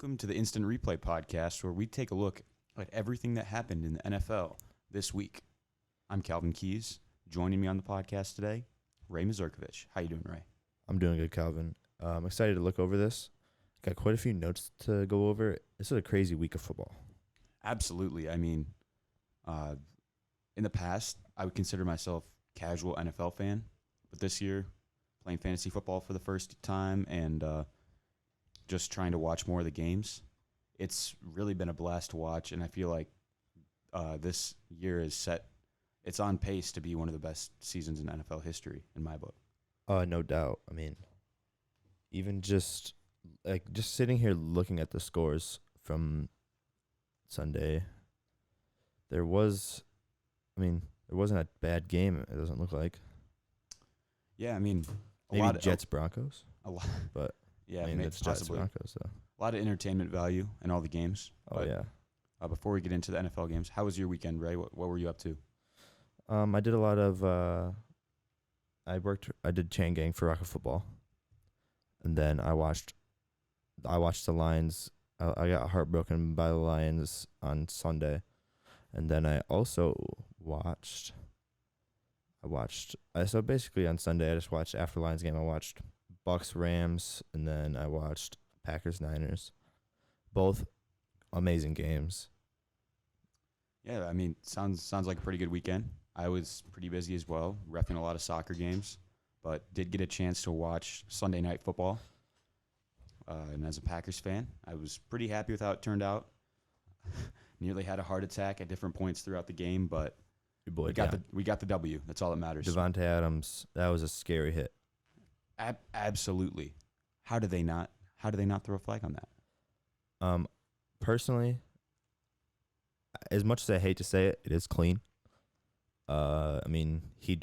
Welcome to the Instant Replay podcast, where we take a look at everything that happened in the NFL this week. I'm Calvin Keyes. Joining me on the podcast today, Ray Mozurkewich. How you doing, Ray? I'm doing good, Calvin. I'm excited to look over this. Got quite a few notes to go over. This is a crazy week of football. Absolutely. I mean, in the past, I would consider myself a casual NFL fan, but this year, playing fantasy football for the first time and just trying to watch more of the games, it's really been a blast to watch, and I feel like this year is set. It's on pace to be one of the best seasons in NFL history, in my book. No doubt. I mean, even just sitting here looking at the scores from Sunday, there wasn't a bad game. It doesn't look like. Yeah, I mean, maybe Jets Broncos. A lot, but yeah, I mean, it's Jets Broncos though. A lot of entertainment value in all the games. Oh yeah. Before we get into the NFL games, how was your weekend, Ray? What were you up to? I did a lot of. I did chain gang for Rocket Football, and then I watched the Lions. I got heartbroken by the Lions on Sunday, and then I also watched. So basically on Sunday I just watched after the Lions game. I watched Bucks Rams, and then I watched Packers Niners. Both amazing games. Yeah, I mean, sounds like a pretty good weekend. I was pretty busy as well, reffing a lot of soccer games, but did get a chance to watch Sunday Night Football. And as a Packers fan, I was pretty happy with how it turned out. Nearly had a heart attack at different points throughout the game, but we got the W. That's all that matters. Devontae Adams, that was a scary hit. Absolutely. How did they not throw a flag on that? Personally, as much as I hate to say it, it is clean. I mean, he had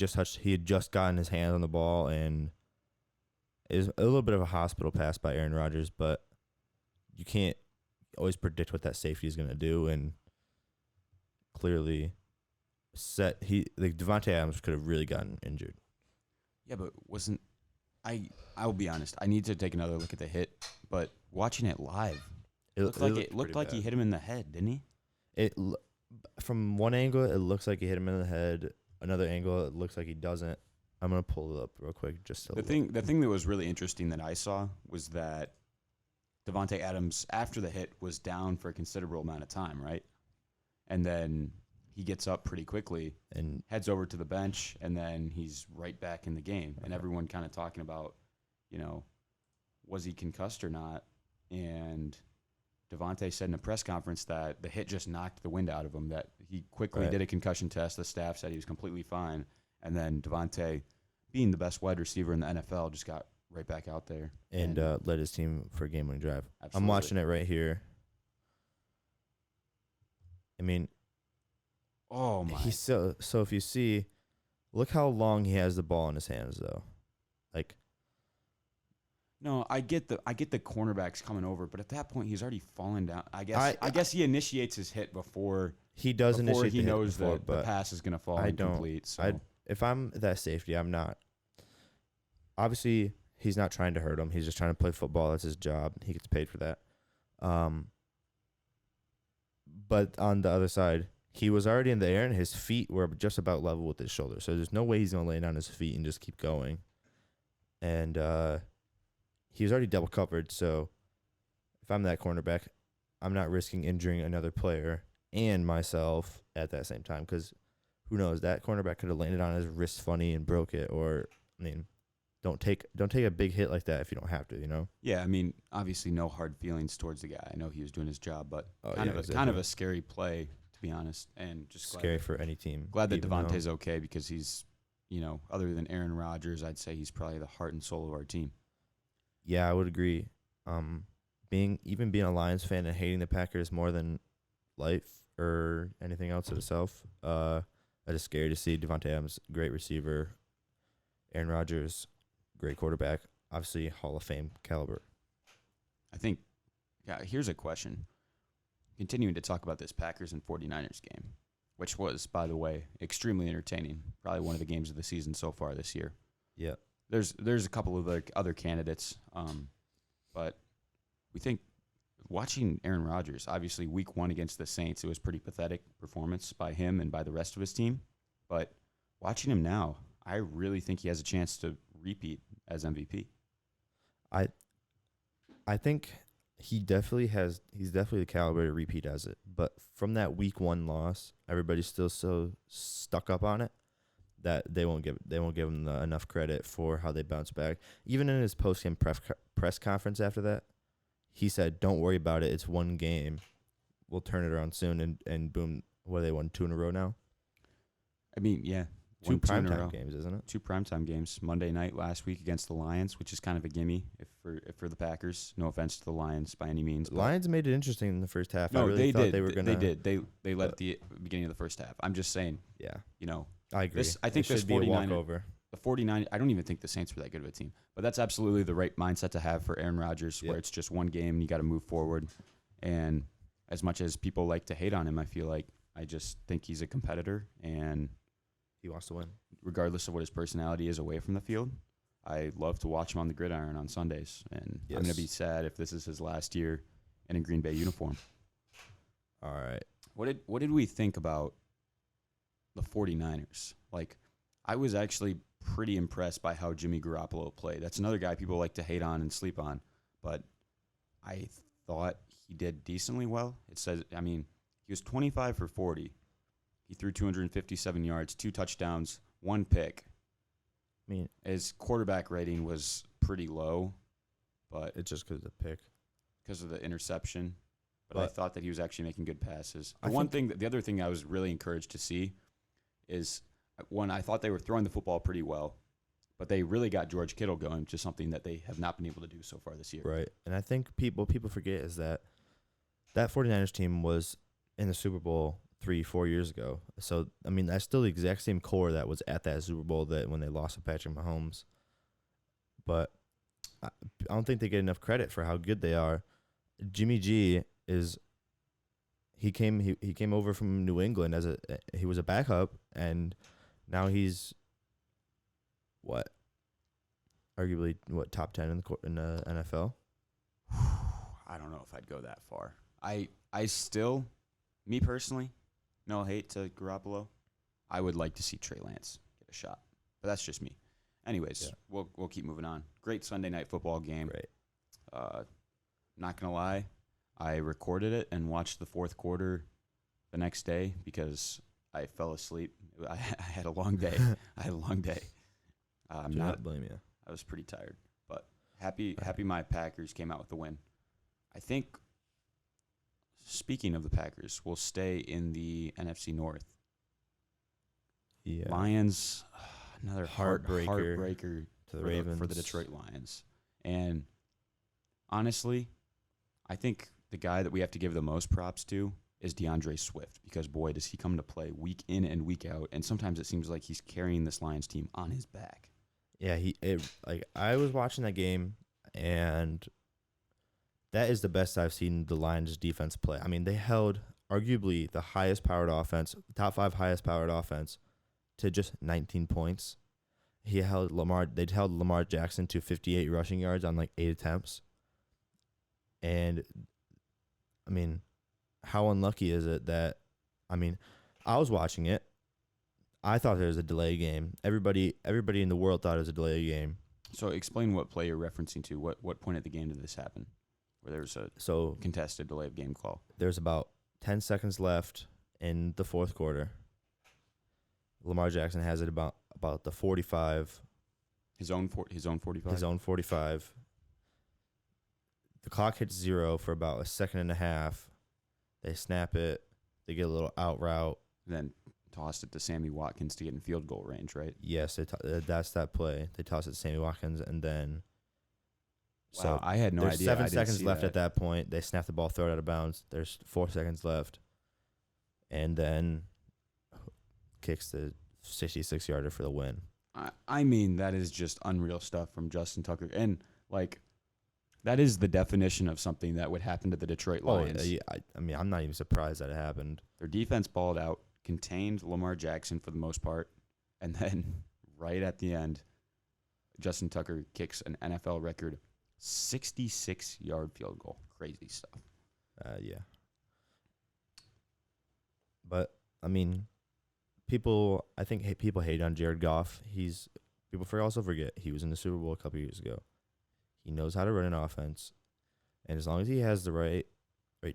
just gotten his hands on the ball, and it was a little bit of a hospital pass by Aaron Rodgers, but you can't always predict what that safety is going to do, and clearly Devontae Adams could have really gotten injured. Yeah, but I will be honest, I need to take another look at the hit, but watching it live, it looked like he hit him in the head, didn't he? From one angle, it looks like he hit him in the head. Another angle, it looks like he doesn't. I'm gonna pull it up real quick just to the thing that was really interesting that I saw was that Devontae Adams, after the hit, was down for a considerable amount of time, right? And then he gets up pretty quickly and heads over to the bench, and then he's right back in the game. And everyone kind of talking about, was he concussed or not? And Devontae said in a press conference that the hit just knocked the wind out of him, that he quickly did a concussion test. The staff said he was completely fine. And then Devontae, being the best wide receiver in the NFL, just got right back out there. And led his team for a game-winning drive. Absolutely. I'm watching it right here. I mean, oh my. So if you see, look how long he has the ball in his hands, though. No, I get the cornerbacks coming over, but at that point he's already fallen down. I guess he initiates his hit before he does before initiate he the knows hit before, that the pass is going to fall incomplete. So if I'm that safety, I'm not. Obviously, he's not trying to hurt him. He's just trying to play football. That's his job. He gets paid for that. But on the other side, he was already in the air, and his feet were just about level with his shoulder. So there's no way he's going to lay on his feet and just keep going. And he was already double covered, so if I'm that cornerback, I'm not risking injuring another player and myself at that same time, because who knows, that cornerback could have landed on his wrist funny and broke it, or, I mean, don't take a big hit like that if you don't have to, Yeah, I mean, obviously no hard feelings towards the guy. I know he was doing his job, but kind of a scary play, to be honest, and just scary for any team. Glad that Devontae's okay, because he's, other than Aaron Rodgers, I'd say he's probably the heart and soul of our team. Yeah, I would agree. Being a Lions fan and hating the Packers more than life or anything else itself, it's just scary to see. Devontae Adams, great receiver. Aaron Rodgers, great quarterback. Obviously, Hall of Fame caliber. I think, here's a question. Continuing to talk about this Packers and 49ers game, which was, by the way, extremely entertaining. Probably one of the games of the season so far this year. Yeah. There's a couple of other candidates, but we think watching Aaron Rodgers, obviously week 1 against the Saints, it was pretty pathetic performance by him and by the rest of his team. But watching him now, I really think he has a chance to repeat as MVP. I think he's definitely the caliber to repeat as it. But from that week 1 loss, everybody's still so stuck up on it that they won't give him enough credit for how they bounced back. Even in his post-game press conference after that, he said, "Don't worry about it. It's one game. We'll turn it around soon." And boom, what they won 2 in a row now? I mean, yeah. 2 primetime games, isn't it? 2 primetime games. Monday night last week against the Lions, which is kind of a gimme if for the Packers. No offense to the Lions by any means. Lions made it interesting in the first half. No, I really they thought did. They were gonna. They did. They led at the beginning of the first half. I'm just saying. Yeah. I agree. I think this should be a walkover. The 49, I don't even think the Saints were that good of a team. But that's absolutely the right mindset to have for Aaron Rodgers, where it's just one game and you got to move forward. And as much as people like to hate on him, I just think he's a competitor, and he wants to win. Regardless of what his personality is away from the field, I love to watch him on the gridiron on Sundays. And I'm going to be sad if this is his last year in a Green Bay uniform. All right. What did we think about the 49ers? I was actually pretty impressed by how Jimmy Garoppolo played. That's another guy people like to hate on and sleep on, but I thought he did decently well. He was 25 for 40. He threw 257 yards, 2 touchdowns, 1 pick. His quarterback rating was pretty low, but it's just because of the pick, because of the interception. But I thought that he was actually making good passes. The other thing I was really encouraged to see is, one, I thought they were throwing the football pretty well, but they really got George Kittle going, which is something that they have not been able to do so far this year. Right, and I think people forget is that 49ers team was in the Super Bowl 3-4 years ago. So, that's still the exact same core that was at that Super Bowl that when they lost to Patrick Mahomes. But I don't think they get enough credit for how good they are. Jimmy G he came over from New England he was a backup, and now he's arguably top 10 in the NFL. I don't know if I'd go that far. I still, me personally, no hate to Garoppolo, I would like to see Trey Lance get a shot, but that's just me. Anyways, we'll keep moving on. Great Sunday night football game. Right. Not gonna lie, I recorded it and watched the fourth quarter the next day because I fell asleep. I had a long day. Do not blame you. I was pretty tired, but happy my Packers came out with the win. I think, speaking of the Packers, we'll stay in the NFC North. Yeah. Lions, another heartbreaker to the Ravens. For the Detroit Lions. And honestly, I think the guy that we have to give the most props to is DeAndre Swift, because boy, does he come to play week in and week out, and sometimes it seems like he's carrying this Lions team on his back. Yeah, I was watching that game, and that is the best I've seen the Lions defense play. They held arguably the highest powered offense, top 5 highest powered offense, to just 19 points. They held Lamar Jackson to 58 rushing yards on 8 attempts. And how unlucky is it that I was watching it. I thought there was a delay game. Everybody in the world thought it was a delay game. So explain what play you're referencing to. What point of the game did this happen, where there was a contested delay of game call? There's about 10 seconds left in the fourth quarter. Lamar Jackson has it about the 45. His own 45. His own 45. The clock hits 0 for about a second and a half. They snap it. They get a little out route. Then tossed it to Sammy Watkins to get in field goal range, right? Yes, that's that play. They toss it to Sammy Watkins, and then so I had no there's idea. 7 seconds left at that point. They snap the ball, throw it out of bounds. There's 4 seconds left, and then kicks the 66-yarder for the win. That is just unreal stuff from Justin Tucker, and that is the definition of something that would happen to the Detroit Lions. I'm not even surprised that it happened. Their defense balled out, contained Lamar Jackson for the most part, and then right at the end, Justin Tucker kicks an NFL record 66-yard field goal. Crazy stuff. Yeah. But I mean, people hate on Jared Goff. People also forget he was in the Super Bowl a couple years ago. He knows how to run an offense, and as long as he has the right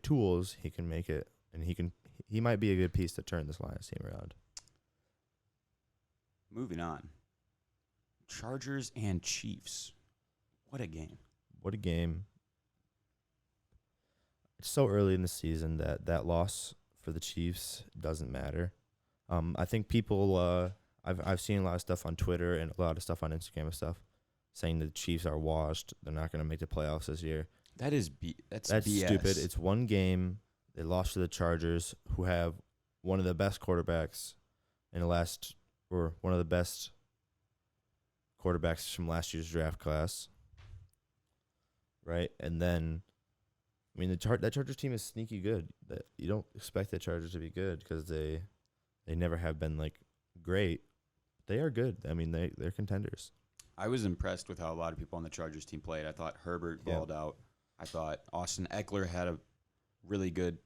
tools, he can make it, and he might be a good piece to turn this Lions team around. Moving on. Chargers and Chiefs. What a game. What a game. It's so early in the season that loss for the Chiefs doesn't matter. I think people I've seen a lot of stuff on Twitter and a lot of stuff on Instagram and stuff saying the Chiefs are washed. They're not going to make the playoffs this year. That's BS. Stupid. It's one game. They lost to the Chargers, who have one of the best quarterbacks or one of the best quarterbacks from last year's draft class. Right? And then, I mean, that Chargers team is sneaky good. That you don't expect the Chargers to be good because they never have been like great. They are good. I mean, they're contenders. I was impressed with how a lot of people on the Chargers team played. I thought Herbert balled out. I thought Austin Eckler had a really good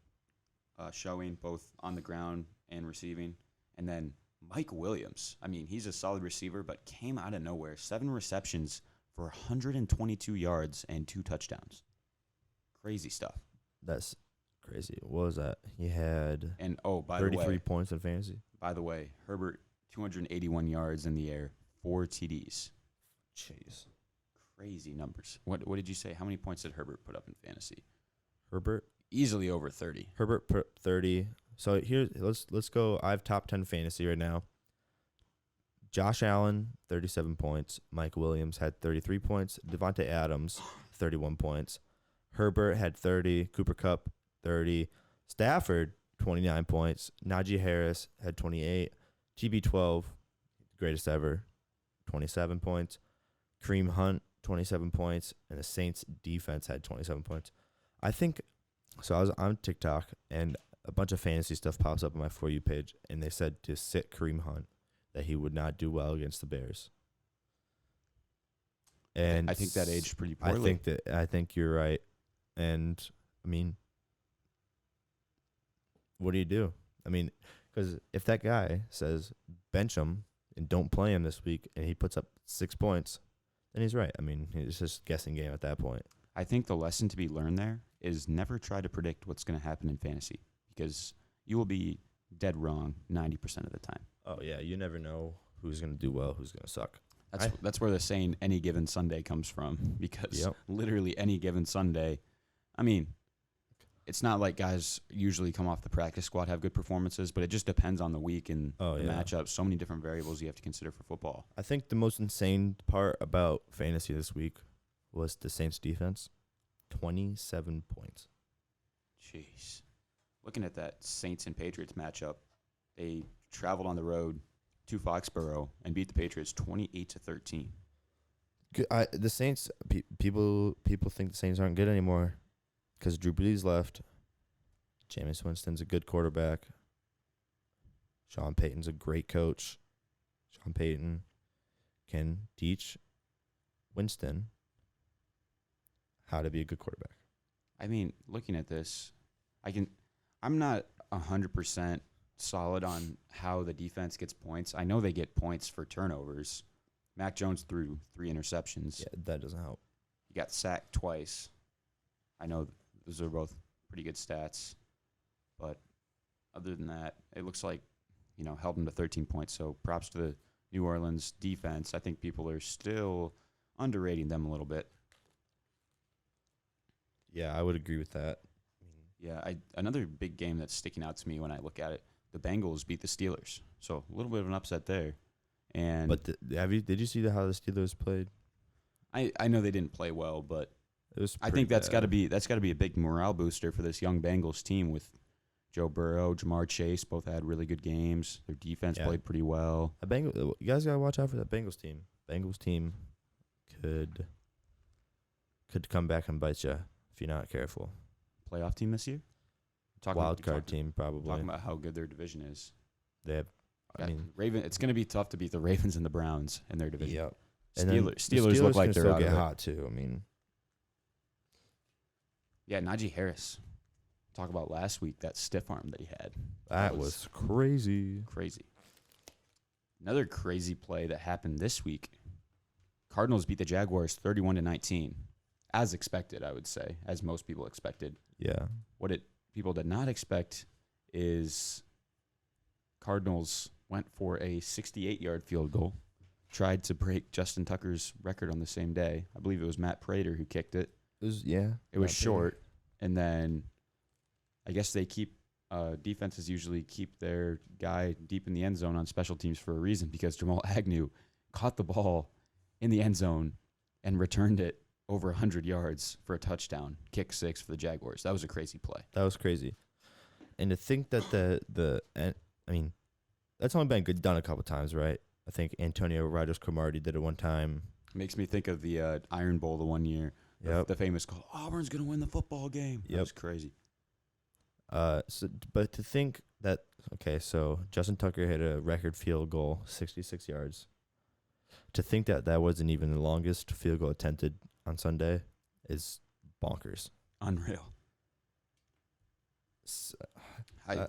showing, both on the ground and receiving. And then Mike Williams. I mean, he's a solid receiver, but came out of nowhere. 7 receptions for 122 yards and 2 touchdowns. Crazy stuff. That's crazy. What was that? He had by the way, 33 points in fantasy. By the way, Herbert, 281 yards in the air, 4 TDs. Jeez. Crazy numbers. What did you say? How many points did Herbert put up in fantasy? Herbert? Easily over 30. Herbert put 30. So here, let's go. I have top 10 fantasy right now. Josh Allen, 37 points. Mike Williams had 33 points. Devontae Adams, 31 points. Herbert had 30. Cooper Kupp, 30. Stafford, 29 points. Najee Harris had 28. TB12, greatest ever, 27 points. Kareem Hunt, 27 points. And the Saints defense had 27 points. I think, so I was on TikTok, and a bunch of fantasy stuff pops up on my For You page, and they said to sit Kareem Hunt, that he would not do well against the Bears. And I think that aged pretty poorly. I think you're right. And I mean, what do you do? I mean, because if that guy says bench him and don't play him this week, and he puts up 6 points, then he's right. I mean, it's just a guessing game at that point. I think the lesson to be learned there is never try to predict what's going to happen in fantasy, because you will be dead wrong 90% of the time. Oh, yeah. You never know who's going to do well, who's going to suck. That's where the saying any given Sunday comes from, because literally any given Sunday, I mean, it's not like guys usually come off the practice squad have good performances, but it just depends on the week and the matchup. So many different variables you have to consider for football. I think the most insane part about fantasy this week was the Saints defense. 27 points. Jeez. Looking at that Saints and Patriots matchup, they traveled on the road to Foxborough and beat the Patriots 28-13. The Saints, people think the Saints aren't good anymore because Drew Brees left. Jameis Winston's a good quarterback. Sean Payton's a great coach. Sean Payton can teach Winston how to be a good quarterback. I mean, looking at this, I'm not 100% solid on how the defense gets points. I know they get points for turnovers. Mac Jones threw 3 interceptions. Yeah, that doesn't help. He got sacked twice. I know those are both pretty good stats. But other than that, it looks like, held them to 13 points. So props to the New Orleans defense. I think people are still underrating them a little bit. Yeah, I would agree with that. Yeah, another big game that's sticking out to me when I look at it, the Bengals beat the Steelers. So a little bit of an upset there. But did you see how the Steelers played? I know they didn't play well, but I think that's got to be a big morale booster for this young Bengals team with Joe Burrow, Jamar Chase, both had really good games. Their defense played pretty well. You guys gotta watch out for that Bengals team. Bengals team could come back and bite you if you're not careful. Playoff team this year? Wild card team, probably. Talking about how good their division is. They have. It's going to be tough to beat the Ravens and the Browns in their division. Yep. Steelers look like they're still out get of it. hot too. I mean, yeah, Najee Harris, talk about last week, that stiff arm that he had. That was crazy. Crazy. Another crazy play that happened this week. Cardinals beat the Jaguars 31-19. As expected, I would say, as most people expected. Yeah. What people did not expect is Cardinals went for a 68-yard field goal, tried to break Justin Tucker's record on the same day. I believe it was Matt Prater who kicked it. It was short, and then I guess they keep defenses usually keep their guy deep in the end zone on special teams for a reason, because Jamal Agnew caught the ball in the end zone and returned it over 100 yards for a touchdown, kick 6 for the Jaguars. That was a crazy play. That was crazy. And to think that that's only been done a couple times, right? I think Antonio Rogers-Cromartie did it one time. Makes me think of the Iron Bowl the one year. Yep. The famous call, Auburn's going to win the football game. Yep. That was crazy. But to think that, so Justin Tucker hit a record field goal, 66 yards. To think that that wasn't even the longest field goal attempted on Sunday is bonkers. Unreal.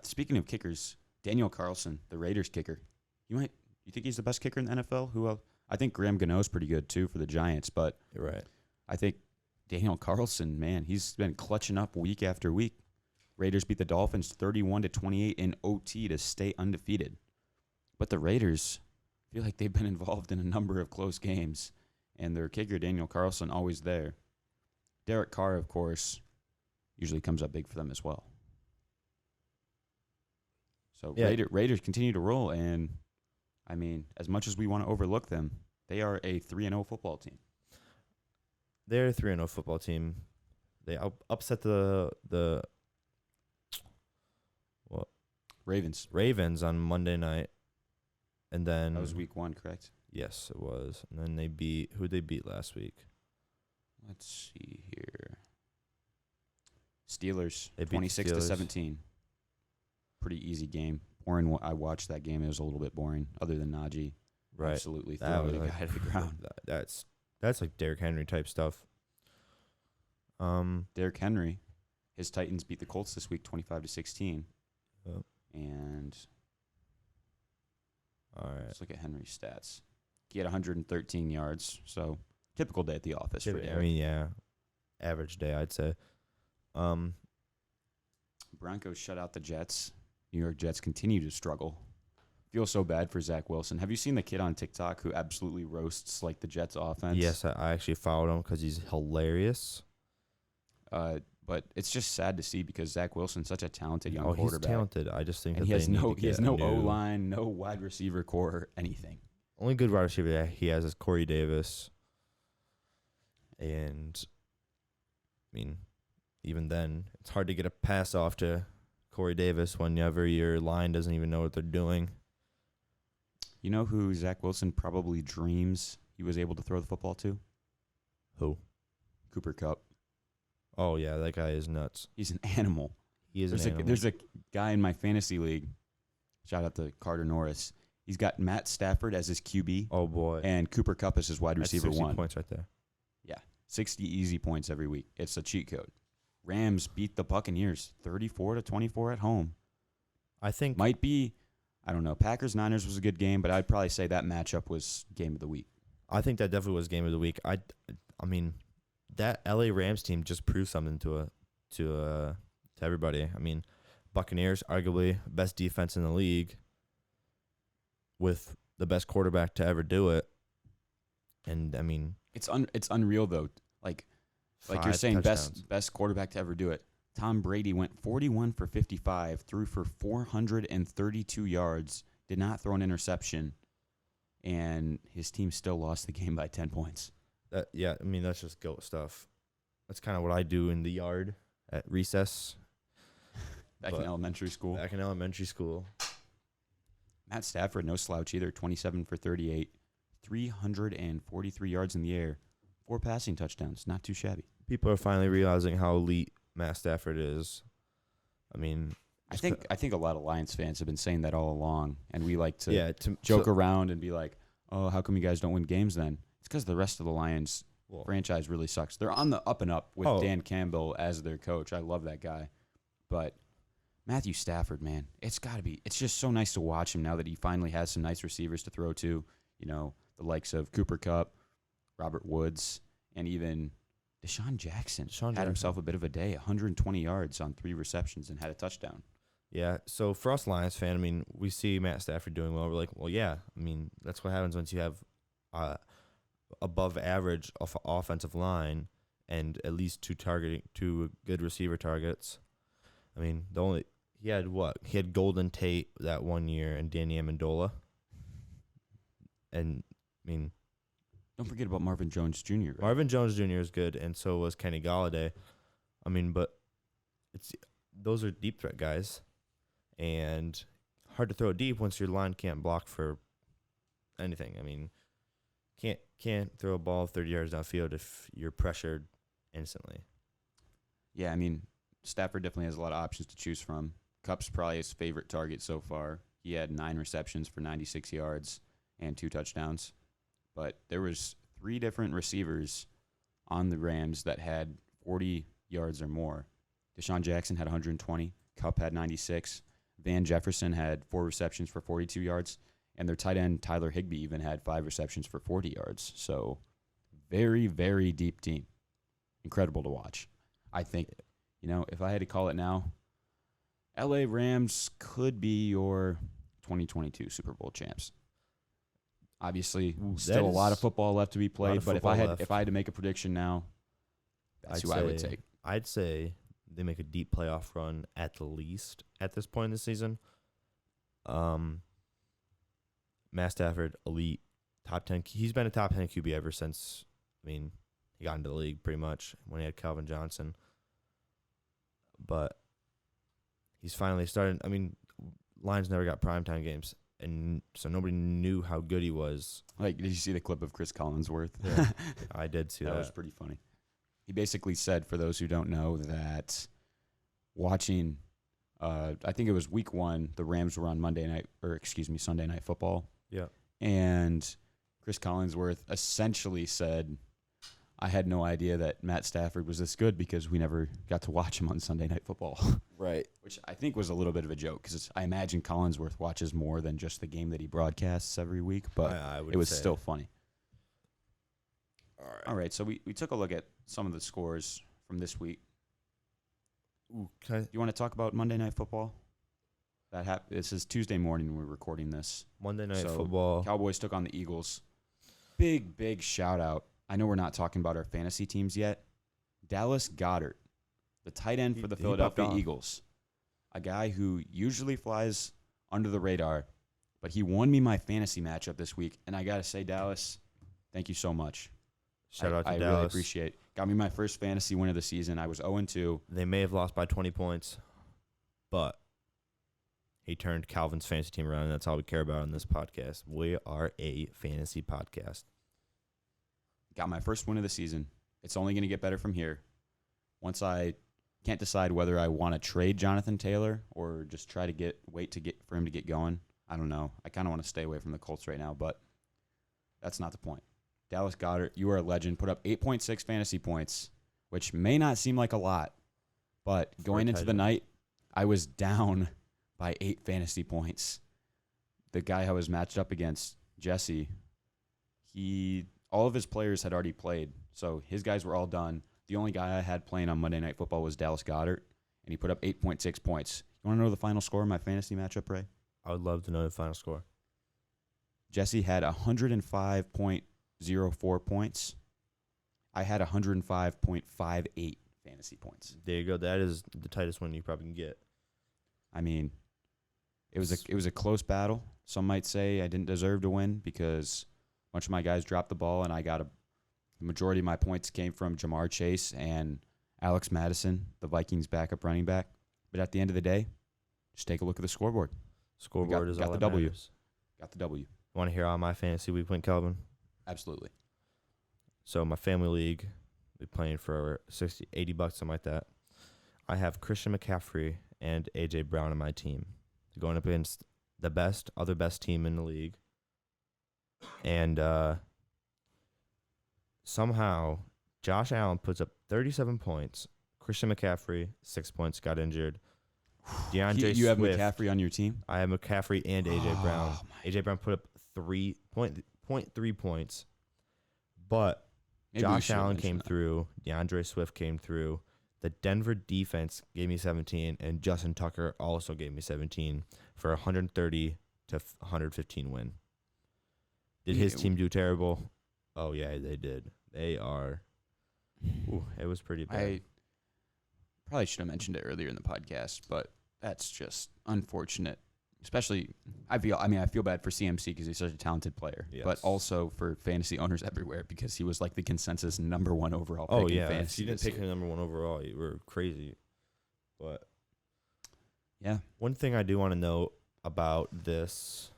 Speaking of kickers, Daniel Carlson, the Raiders kicker, you think he's the best kicker in the NFL? Who else? I think Graham Gano's pretty good too for the Giants, but you're right. I think Daniel Carlson, man, he's been clutching up week after week. Raiders beat the Dolphins 31-28 in OT to stay undefeated. But the Raiders feel like they've been involved in a number of close games, and their kicker, Daniel Carlson, always there. Derek Carr, of course, usually comes up big for them as well. So yeah. Raiders continue to roll, and, I mean, as much as we want to overlook them, they are a 3-0 football team. They're a 3-0 football team. They upset the Ravens on Monday night, and then that was week 1, correct? Yes, it was. And then who'd they beat last week? Let's see here. Steelers, they beat 26-17. Pretty easy game. Boring. I watched that game. It was a little bit boring, other than Nagy. Right. Absolutely throwing a guy to the ground. That's like Derrick Henry type stuff. Derrick Henry, his Titans beat the Colts this week 25-16. Yep. And all right, let's look at Henry's stats. He had 113 yards, so typical day at the office for Derrick. I mean, yeah, average day, I'd say. Broncos shut out the Jets. New York Jets continue to struggle. Feel so bad for Zach Wilson. Have you seen the kid on TikTok who absolutely roasts like the Jets offense? Yes, I actually followed him because he's hilarious. But it's just sad to see because Zach Wilson's such a talented young quarterback. He's talented. I just think and that he has no O-line, no wide receiver core, anything. Only good wide receiver that he has is Corey Davis. And, I mean, even then, it's hard to get a pass off to Corey Davis whenever your line doesn't even know what they're doing. You know who Zach Wilson probably dreams he was able to throw the football to? Who? Cooper Kupp. Oh, yeah, that guy is nuts. He's an animal. He is an animal. There's a guy in my fantasy league, shout out to Carter Norris. He's got Matt Stafford as his QB. Oh, boy. And Cooper Kupp as his wide receiver 60 1. points right there. Yeah, 60 easy points every week. It's a cheat code. Rams beat the Buccaneers 34-24 at home. I think might be, I don't know. Packers-Niners was a good game, but I'd probably say that matchup was game of the week. I think that definitely was game of the week. I mean, that LA Rams team just proved something to everybody. I mean, Buccaneers, arguably best defense in the league, with the best quarterback to ever do it. And I mean, it's unreal though. Like you're saying, touchdowns. best quarterback to ever do it. Tom Brady went 41 for 55, threw for 432 yards, did not throw an interception, and his team still lost the game by 10 points. Yeah, I mean, that's just GOAT stuff. That's kind of what I do in the yard at recess. Back in elementary school. Matt Stafford, no slouch either, 27 for 38, 343 yards in the air, 4 passing touchdowns. Not too shabby. People are finally realizing how elite Matt Stafford is. I mean, I think a lot of Lions fans have been saying that all along, and we like to joke around and be like, oh, how come you guys don't win games then? It's because the rest of the Lions franchise really sucks. They're on the up and up with Dan Campbell as their coach. I love that guy. But Matthew Stafford, man, it's just so nice to watch him now that he finally has some nice receivers to throw to. You know, the likes of Cooper Kupp, Robert Woods, and even Deshaun Jackson had himself a bit of a day, 120 yards on 3 receptions and had a touchdown. Yeah, so for us Lions fan, I mean, we see Matt Stafford doing well. We're like, well, yeah, I mean, that's what happens once you have above average offensive line and at least 2 good receiver targets. I mean, he had what? He had Golden Tate that one year and Danny Amendola. And, I mean... Don't forget about Marvin Jones Jr., right? Marvin Jones Jr. is good, and so was Kenny Golladay. I mean, but those are deep threat guys. And hard to throw it deep once your line can't block for anything. I mean, can't throw a ball 30 yards downfield if you're pressured instantly. Yeah, I mean, Stafford definitely has a lot of options to choose from. Kupp's probably his favorite target so far. He had 9 receptions for 96 yards and 2 touchdowns. But there was 3 different receivers on the Rams that had 40 yards or more. Deshaun Jackson had 120. Kupp had 96. Van Jefferson had 4 receptions for 42 yards. And their tight end, Tyler Higbee, even had 5 receptions for 40 yards. So very, very deep team. Incredible to watch. I think, if I had to call it now, LA Rams could be your 2022 Super Bowl champs. Obviously, still a lot of football left to be played, but if I had to make a prediction now, that's who I would take. I'd say they make a deep playoff run at the least at this point in the season. Matt Stafford, elite, top 10. He's been a top 10 QB ever since, he got into the league pretty much when he had Calvin Johnson. But he's finally started. Lions never got primetime games, and so nobody knew how good he was. Did you see the clip of Chris Collinsworth? Yeah, I did see that. That was pretty funny. He basically said, for those who don't know, that watching, I think it was week 1, the Rams were on Sunday Night Football. Yeah. And Chris Collinsworth essentially said, I had no idea that Matt Stafford was this good because we never got to watch him on Sunday Night Football. Right. Which I think was a little bit of a joke because I imagine Collinsworth watches more than just the game that he broadcasts every week, but it was still funny. All right, so we took a look at some of the scores from this week. Ooh, you want to talk about Monday Night Football? This is Tuesday morning when we're recording this. Monday Night Football. Cowboys took on the Eagles. Big shout out. I know we're not talking about our fantasy teams yet. Dallas Goedert, the tight end for the Philadelphia Eagles. A guy who usually flies under the radar, but he won me my fantasy matchup this week. And I got to say, Dallas, thank you so much. Shout out to Dallas. I really appreciate it. Got me my first fantasy win of the season. I was 0-2. They may have lost by 20 points, but he turned Calvin's fantasy team around, and that's all we care about on this podcast. We are a fantasy podcast. Got my first win of the season. It's only going to get better from here. Once I can't decide whether I want to trade Jonathan Taylor or just try to wait for him to get going. I don't know. I kind of want to stay away from the Colts right now, but that's not the point. Dallas Goedert, you are a legend. Put up 8.6 fantasy points, which may not seem like a lot, but going into the night, I was down by 8 fantasy points. The guy I was matched up against, Jesse, all of his players had already played, so his guys were all done. The only guy I had playing on Monday Night Football was Dallas Goedert, and he put up 8.6 points. You want to know the final score of my fantasy matchup, Ray? I would love to know the final score. Jesse had 105.04 points. I had 105.58 fantasy points. There you go. That is the tightest one you probably can get. It was a close battle. Some might say I didn't deserve to win because a bunch of my guys dropped the ball, and the majority of my points came from Jamar Chase and Alex Madison, the Vikings' backup running back. But at the end of the day, just take a look at the scoreboard. Scoreboard is all that matters. Got the W. Want to hear all my fantasy week went, Calvin? Absolutely. So my family league, we're playing for $60, $80, something like that. I have Christian McCaffrey and A.J. Brown on my team. Going up against the other best team in the league. And somehow Josh Allen puts up 37 points. Christian McCaffrey, 6 points, got injured. DeAndre You have Swift. McCaffrey on your team? I have McCaffrey and A.J. Brown. my A.J. Brown put up 3.3 points. But Maybe we Josh should Allen mention came that. through. DeAndre Swift came through. The Denver defense gave me 17, and Justin Tucker also gave me 17 for a 130 to 115 win. Did his team do terrible? Oh, yeah, they did. They are. Ooh, it was pretty bad. I probably should have mentioned it earlier in the podcast, but that's just unfortunate. Especially, I feel bad for CMC because he's such a talented player, but Yes. also for fantasy owners everywhere because he was like the consensus #1 overall Oh, pick in yeah. If fantasy you didn't this pick year. him #1 overall, you were crazy. But Yeah. one thing I do want to note about this,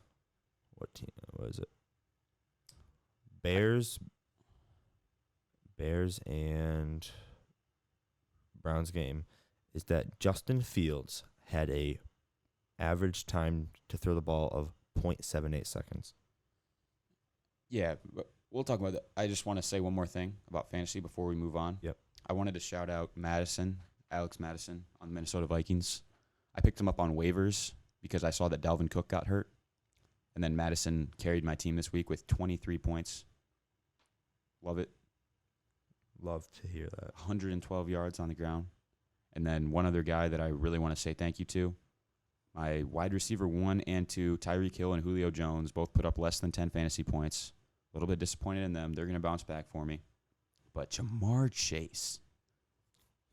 what team was it? Bears and Browns game is that Justin Fields had a average time to throw the ball of 0.78 seconds. Yeah, but we'll talk about that. I just want to say one more thing about fantasy before we move on. Yep. I wanted to shout out Alex Madison on the Minnesota Vikings. I picked him up on waivers because I saw that Dalvin Cook got hurt. And then Madison carried my team this week with 23 points. Love it. Love to hear that. 112 yards on the ground. And then one other guy that I really want to say thank you to, my wide receiver 1 and 2, Tyreek Hill and Julio Jones, both put up less than 10 fantasy points. A little bit disappointed in them. They're going to bounce back for me. But Jamar Chase,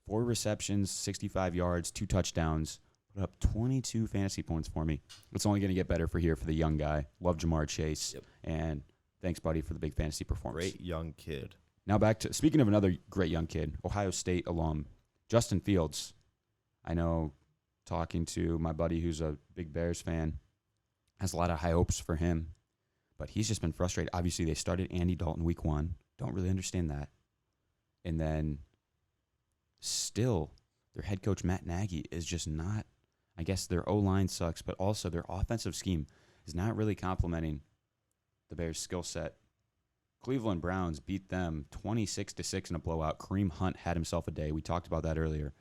4 receptions, 65 yards, 2 touchdowns, put up 22 fantasy points for me. It's only going to get better for the young guy. Love Jamar Chase. Yep. And thanks, buddy, for the big fantasy performance. Great young kid. Now back to, speaking of another great young kid, Ohio State alum, Justin Fields. I know, talking to my buddy who's a big Bears fan, has a lot of high hopes for him, but he's just been frustrated. Obviously, they started Andy Dalton week 1. Don't really understand that. And then still, their head coach, Matt Nagy, is just not, I guess their O-line sucks, but also their offensive scheme is not really complementing the Bears' skill set. Cleveland Browns beat them 26-6 in a blowout. Kareem Hunt had himself a day. We talked about that earlier.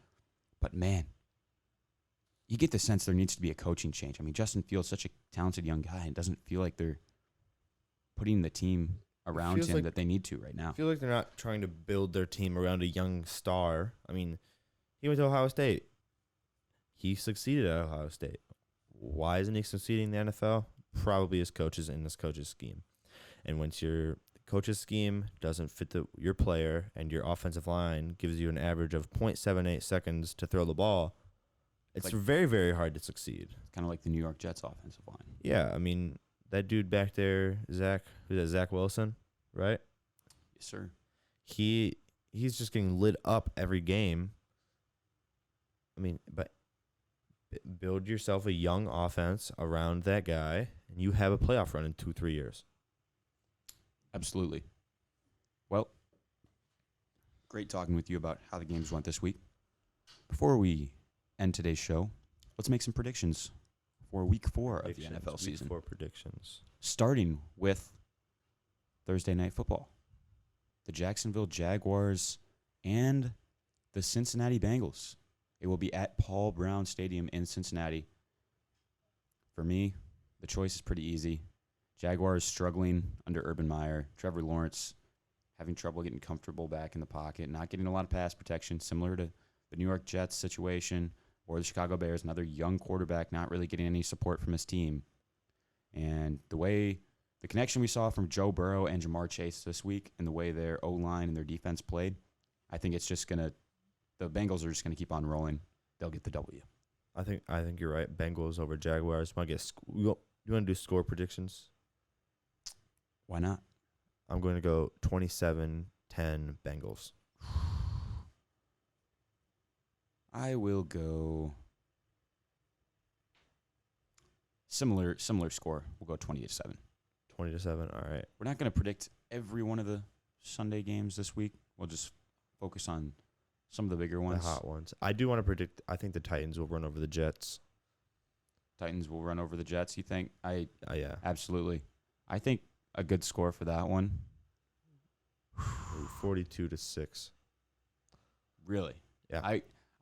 But, man, you get the sense there needs to be a coaching change. I mean, Justin Fields is such a talented young guy, and it doesn't feel like they're putting the team around feels him like- that they need to right now. I feel like they're not trying to build their team around a young star. I mean, he went to Ohio State. He succeeded at Ohio State. Why isn't he succeeding in the NFL? Probably his coaches and his coach's scheme. And once your coach's scheme doesn't fit your player and your offensive line gives you an average of 0.78 seconds to throw the ball, it's Like- very, very hard to succeed. It's kind of like the New York Jets offensive line. Yeah, I mean, that dude back there, Zach Wilson, right? Yes, sir. He's just getting lit up every game. I mean, but build yourself a young offense around that guy, and you have a playoff run in 2-3 years. Absolutely. Well, great talking with you about how the games went this week. Before we end today's show, let's make some predictions for week 4 of the NFL season. Week 4 predictions. Starting with Thursday Night Football. The Jacksonville Jaguars and the Cincinnati Bengals. It will be at Paul Brown Stadium in Cincinnati. For me, the choice is pretty easy. Jaguars struggling under Urban Meyer. Trevor Lawrence having trouble getting comfortable back in the pocket, not getting a lot of pass protection, similar to the New York Jets situation or the Chicago Bears. Another young quarterback not really getting any support from his team. And the connection we saw from Joe Burrow and Jamar Chase this week and the way their O-line and their defense played, I think it's just the Bengals are just going to keep on rolling. They'll get the W. I think you're right. Bengals over Jaguars. You want to do score predictions? Why not? I'm going to go 27-10 Bengals. I will go similar score. We'll go 20-7. 20-7. All right. We're not going to predict every one of the Sunday games this week. We'll just focus on some of the bigger ones. The hot ones. I do want to predict. I think the Titans will run over the Jets. Titans will run over the Jets, you think? Yeah. Absolutely. I think a good score for that one. 42-6. Really? Yeah.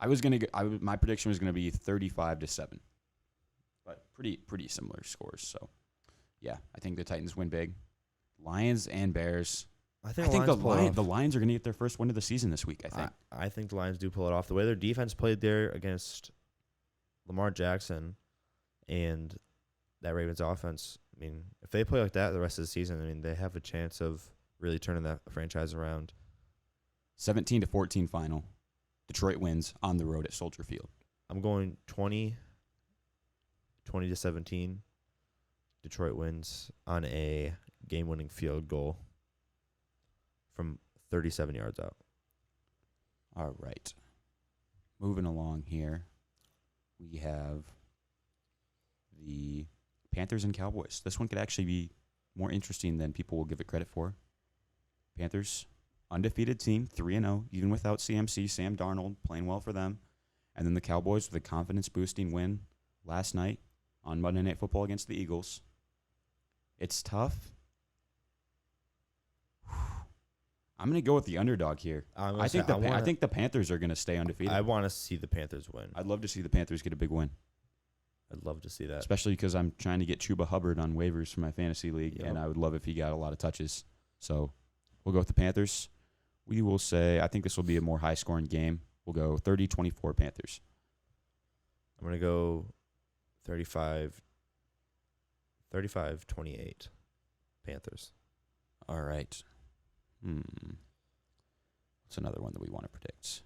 My prediction was gonna be 35-7, but pretty similar scores. So, yeah, I think the Titans win big. Lions and Bears. I think the Lions are gonna get their first win of the season this week. I think the Lions do pull it off. The way their defense played there against Lamar Jackson and that Ravens offense. I mean, if they play like that the rest of the season, I mean, they have a chance of really turning that franchise around. 17-14 final. Detroit wins on the road at Soldier Field. I'm going 20-17. Detroit wins on a game-winning field goal from 37 yards out. All right. Moving along here, we have the Panthers and Cowboys. This one could actually be more interesting than people will give it credit for. Panthers, undefeated team, 3-0, even without CMC, Sam Darnold, playing well for them. And then the Cowboys with a confidence-boosting win last night on Monday Night Football against the Eagles. It's tough. I'm going to go with the underdog here. I think the Panthers are going to stay undefeated. I want to see the Panthers win. I'd love to see the Panthers get a big win. I'd love to see that. Especially because I'm trying to get Chuba Hubbard on waivers for my fantasy league, and I would love if he got a lot of touches. So we'll go with the Panthers. We will say, I think this will be a more high-scoring game. We'll go 30-24 Panthers. I'm going to go 35-28 Panthers. All right. What's another one that we want to predict?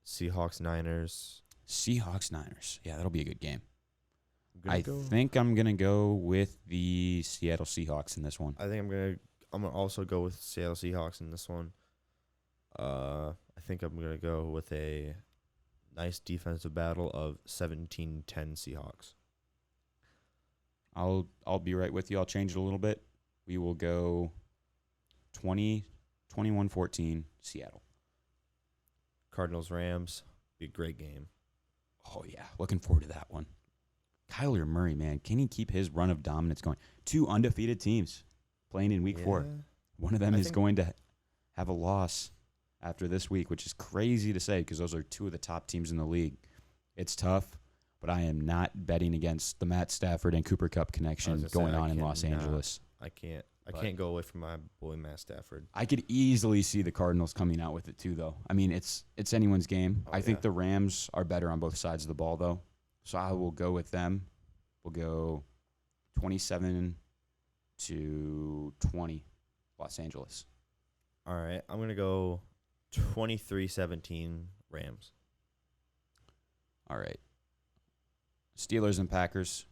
Seahawks-Niners. Seahawks-Niners. Yeah, that'll be a good game. I think I'm going to go with the Seattle Seahawks in this one. I think I'm going to also go with Seattle Seahawks in this one. I think I'm going to go with a nice defensive battle of 17-10 Seahawks. I'll be right with you. I'll change it a little bit. We will go 21-14 Seattle. Cardinals-Rams. Be a great game. Oh, yeah. Looking forward to that one. Kyler Murray, man. Can he keep his run of dominance going? 2 undefeated teams playing in week 4. One of them is going to have a loss after this week, which is crazy to say because those are 2 of the top teams in the league. It's tough, but I am not betting against the Matt Stafford and Cooper Kupp connection going on in Los Angeles. I can't go away from my boy Matt Stafford. I could easily see the Cardinals coming out with it too, though. I mean, it's anyone's game. I think the Rams are better on both sides of the ball, though. So I will go with them. We'll go 27-20 Los Angeles. All right. I'm going to go 23-17 Rams. All right. Steelers and Packers.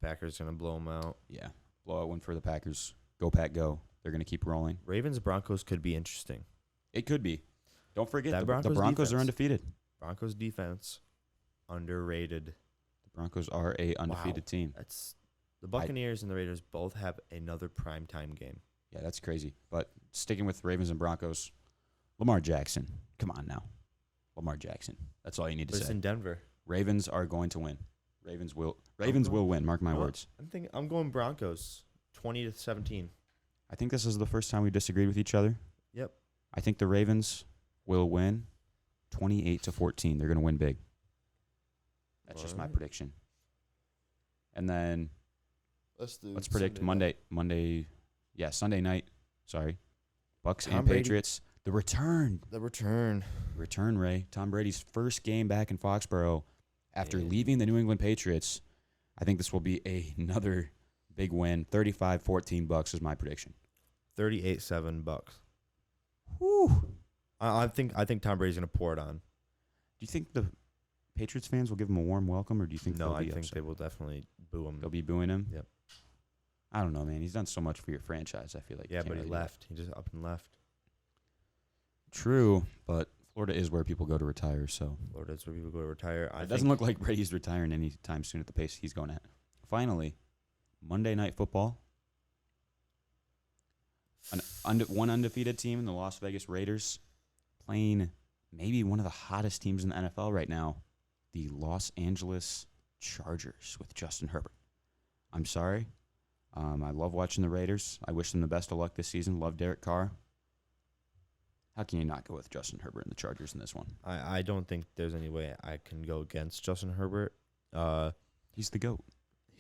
Packers going to blow them out. Yeah. Blowout win for the Packers. Go, Pack, go. They're going to keep rolling. Ravens-Broncos could be interesting. It could be. Don't forget, the Broncos are undefeated. Broncos defense, underrated. The Broncos are a undefeated team. The Buccaneers and the Raiders both have another primetime game. Yeah, that's crazy. But sticking with Ravens and Broncos, Lamar Jackson. Come on now. Lamar Jackson. That's all you need to say. It's in Denver. Ravens are going to win. Ravens will win. Mark my words. I'm going Broncos, 20-17. I think this is the first time we disagreed with each other. Yep. I think the Ravens will win 28-14. They're going to win big. That's just my prediction. And then let's predict Sunday night. Sorry. Bucks and Patriots. The return, Ray. Tom Brady's first game back in Foxborough after leaving the New England Patriots. I think this will be another big win. 35-14 Bucks is my prediction. 38-7 Bucks. Whew. I think Tom Brady's going to pour it on. Do you think the Patriots fans will give him a warm welcome, or do you think they'll be upset? I think they will definitely boo him. They'll be booing him? Yep. I don't know, man. He's done so much for your franchise, I feel like. Yeah, but he left. He just up and left. True, but Florida is where people go to retire, so. Florida is where people go to retire. It doesn't look like Brady's retiring anytime soon at the pace he's going at. Finally, Monday Night Football. One undefeated team in the Las Vegas Raiders playing maybe one of the hottest teams in the NFL right now, the Los Angeles Chargers with Justin Herbert. I'm sorry. I love watching the Raiders. I wish them the best of luck this season. Love Derek Carr. How can you not go with Justin Herbert and the Chargers in this one? I don't think there's any way I can go against Justin Herbert. He's the GOAT.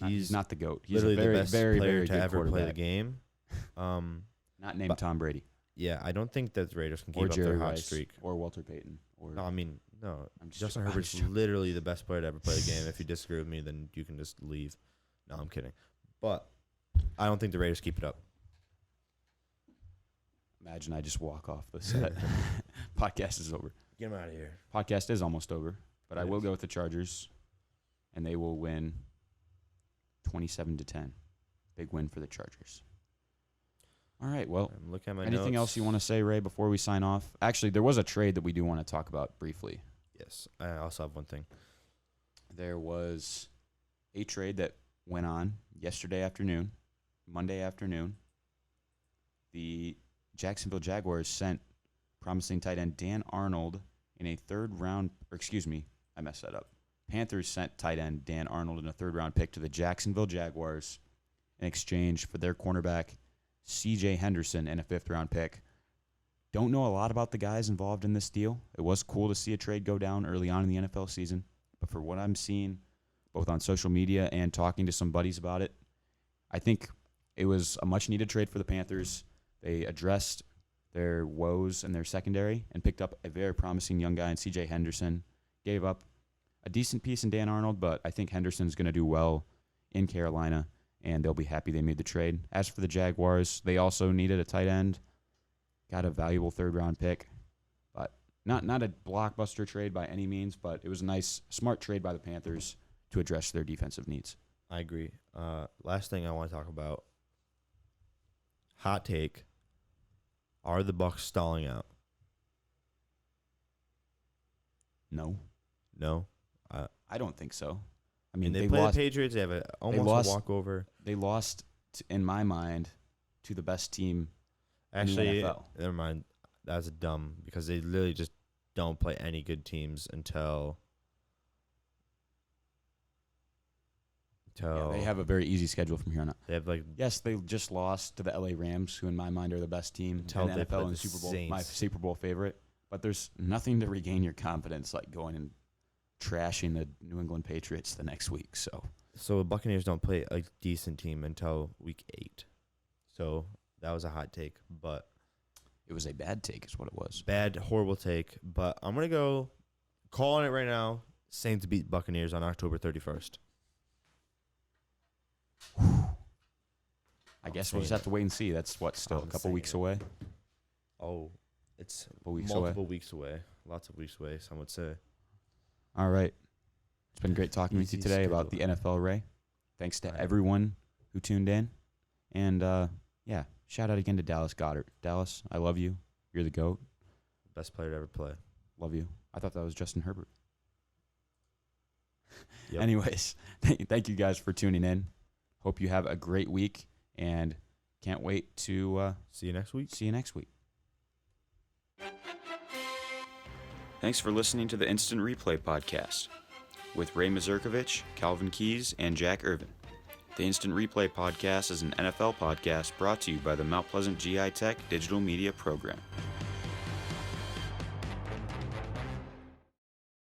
He's not the GOAT. He's literally a very, the best very, player very to good ever play the quarterback. game. Not named Tom Brady. Yeah, I don't think that the Raiders can keep Or up Jerry their hot Rice. streak. Or Walter Payton. Or No, I mean, no. I'm just Justin joking. Herbert's literally the best player to ever play the game. If you disagree with me, then you can just leave. No, I'm kidding. But I don't think the Raiders keep it up. Imagine I just walk off the set. Podcast is over. Get him out of here. Podcast is almost over. But I It will is. go with the Chargers. And they will win 27-10. Big win for the Chargers. All right, well, I'm looking at my anything notes. else you want to say, Ray, before we sign off? Actually, there was a trade that we do want to talk about briefly. Yes, I also have one thing. There was a trade that went on yesterday afternoon, Monday afternoon. The Jacksonville Jaguars sent promising tight end Dan Arnold in a I messed that up. Panthers sent tight end Dan Arnold in a third-round pick to the Jacksonville Jaguars in exchange for their cornerback C.J. Henderson and a fifth-round pick. Don't know a lot about the guys involved in this deal. It was cool to see a trade go down early on in the NFL season. But for what I'm seeing, both on social media and talking to some buddies about it, I think it was a much-needed trade for the Panthers. They addressed their woes in their secondary and picked up a very promising young guy in C.J. Henderson. Gave up a decent piece in Dan Arnold, but I think Henderson's going to do well in Carolina, and they'll be happy they made the trade. As for the Jaguars, they also needed a tight end. Got a valuable third-round pick, but not a blockbuster trade by any means, but it was a nice, smart trade by the Panthers to address their defensive needs. I agree. Last thing I want to talk about. Hot take. Are the Bucs stalling out? No, I don't think so. I mean, mean, they they play lost. the Patriots. They have almost lost- a walkover. They lost, in my mind, to the best team. Actually, NFL. never mind. That's dumb because they literally just don't play any good teams until. Yeah, they have a very easy schedule from here on out. They have like Yes, they just lost to the LA Rams, who in my mind are the best team Until in the they play NFL and the Super Bowl, Saints. my Super Bowl favorite. But there's nothing to regain your confidence like going and trashing the New England Patriots the next week. So the Buccaneers don't play a decent team until week 8. So that was a hot take, but it was a bad take, is what it was. bad, horrible take. But I'm gonna go calling it right now. Saints beat Buccaneers on October 31st. I guess we'll just have to wait and see. That's what, still a I'm couple saying weeks it. away. Oh, it's Couple weeks away. multiple weeks away. Lots of weeks away, some would say. All right. It's been great talking with you Easy today about schedule. the NFL, Ray. Thanks to All right. everyone who tuned in. And, yeah, shout out again to Dallas Goedert. Dallas, I love you. You're the GOAT. Best player to ever play. Love you. I thought that was Justin Herbert. Yep. Anyways, thank you guys for tuning in. Hope you have a great week and can't wait to See you next week. see you next week. Thanks for listening to the Instant Replay Podcast with Ray Mozurkewich, Calvin Keyes, and Jack Irvin. The Instant Replay Podcast is an NFL podcast brought to you by the Mount Pleasant GI Tech Digital Media Program.